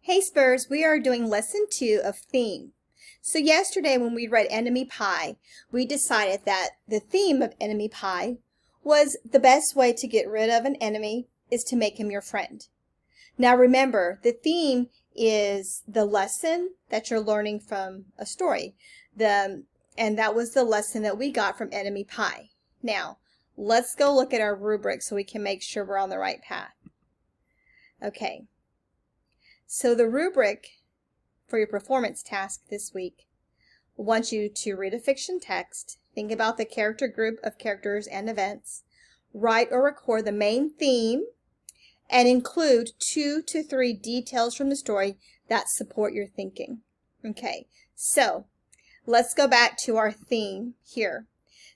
Hey Spurs, we are doing lesson 2 of theme. So yesterday when we read Enemy Pie, we decided that the theme of Enemy Pie was the best way to get rid of an enemy is to make him your friend. Now remember, the theme is the lesson that you're learning from a story. And that was the lesson that we got from Enemy Pie. Now, let's go look at our rubric so we can make sure we're on the right path. Okay. So the rubric for your performance task this week wants you to read a fiction text, think about the character group of characters and events, write or record the main theme, and include 2 to 3 details from the story that support your thinking. Okay, so let's go back to our theme here.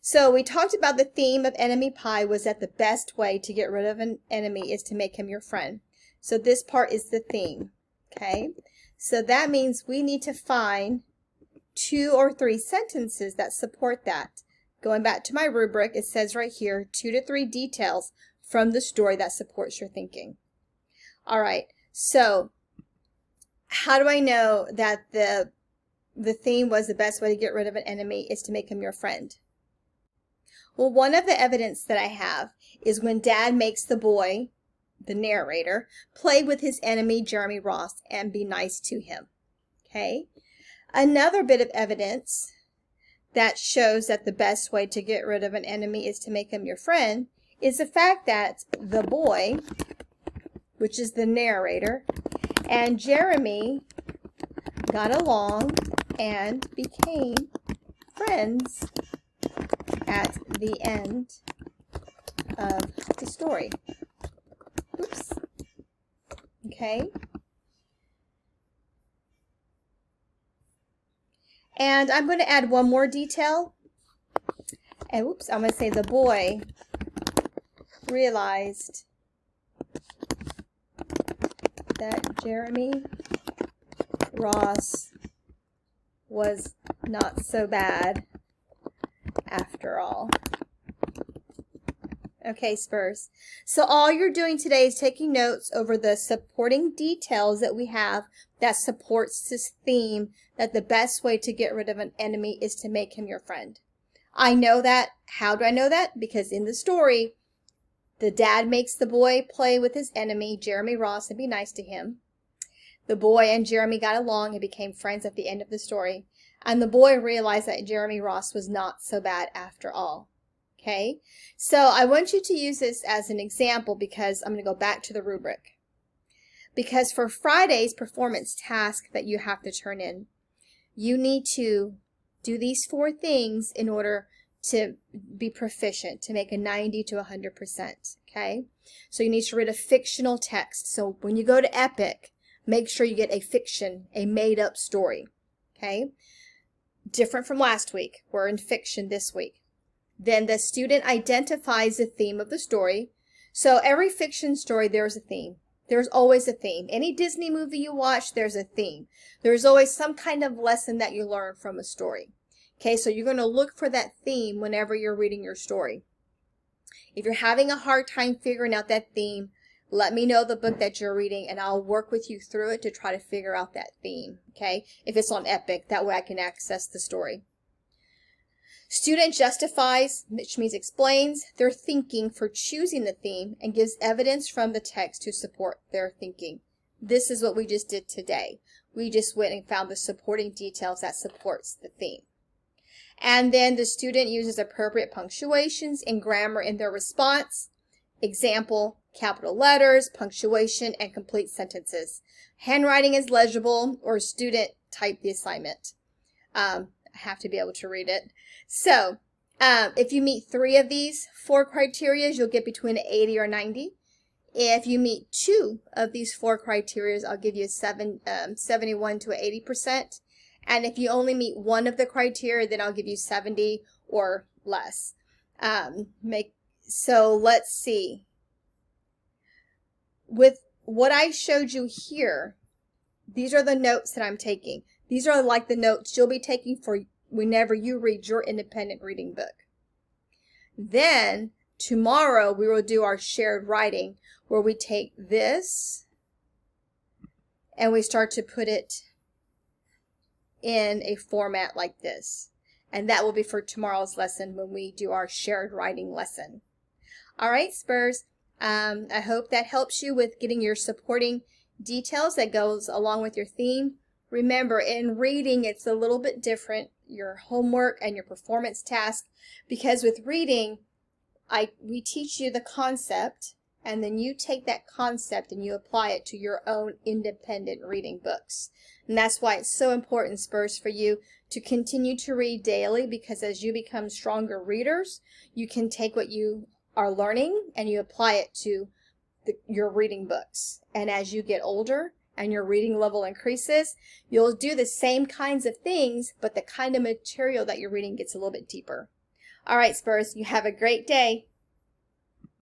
So we talked about the theme of Enemy Pie was that the best way to get rid of an enemy is to make him your friend. So this part is the theme. Okay, so that means we need to find 2 or 3 sentences that support that. Going back to my rubric, it says right here, 2 to 3 details from the story that supports your thinking. All right, so how do I know that the theme was the best way to get rid of an enemy is to make him your friend? Well, one of the evidence that I have is when Dad makes the boy, the narrator, play with his enemy, Jeremy Ross, and be nice to him. Okay? Another bit of evidence that shows that the best way to get rid of an enemy is to make him your friend is the fact that the boy, which is the narrator, and Jeremy got along and became friends at the end of the story. Oops. Okay. And I'm going to add one more detail. And oops, I'm going to say the boy realized that Jeremy Ross was not so bad after all. Okay, Spurs. So all you're doing today is taking notes over the supporting details that we have that supports this theme that the best way to get rid of an enemy is to make him your friend. I know that. How do I know that? Because in the story, the dad makes the boy play with his enemy, Jeremy Ross, and be nice to him. The boy and Jeremy got along and became friends at the end of the story. And the boy realized that Jeremy Ross was not so bad after all. Okay, so I want you to use this as an example because I'm going to go back to the rubric. Because for Friday's performance task that you have to turn in, you need to do these 4 things in order to be proficient, to make a 90 to 100%. Okay, so you need to read a fictional text. So when you go to Epic, make sure you get a fiction, a made-up story. Okay, different from last week. We're in fiction this week. Then the student identifies the theme of the story. So every fiction story, there's a theme. There's always a theme. Any Disney movie you watch, there's a theme. There's always some kind of lesson that you learn from a story. Okay, so you're going to look for that theme whenever you're reading your story. If you're having a hard time figuring out that theme, let me know the book that you're reading and I'll work with you through it to try to figure out that theme. Okay, if it's on Epic, that way I can access the story. Student justifies, which means explains, their thinking for choosing the theme and gives evidence from the text to support their thinking. This is what we just did today. We just went and found the supporting details that supports the theme. And then the student uses appropriate punctuations and grammar in their response. Example, capital letters, punctuation, and complete sentences. Handwriting is legible or student type the assignment. I have to be able to read it. So, if you meet 3 of these 4 criteria, you'll get between 80 or 90. If you meet 2 of these 4 criteria, I'll give you 71 to 80%. And if you only meet 1 of the criteria, then I'll give you 70 or less. So let's see. With what I showed you here, these are the notes that I'm taking. These are like the notes you'll be taking for whenever you read your independent reading book. Then tomorrow we will do our shared writing where we take this and we start to put it in a format like this. And that will be for tomorrow's lesson when we do our shared writing lesson. All right, Spurs. I hope that helps you with getting your supporting details that goes along with your theme. Remember, in reading, it's a little bit different, your homework and your performance task, because with reading, we teach you the concept, and then you take that concept and you apply it to your own independent reading books. And that's why it's so important, Spurs, for you to continue to read daily, because as you become stronger readers, you can take what you are learning and you apply it to your reading books. And as you get older and your reading level increases, you'll do the same kinds of things, but the kind of material that you're reading gets a little bit deeper. All right, Spurs, you have a great day.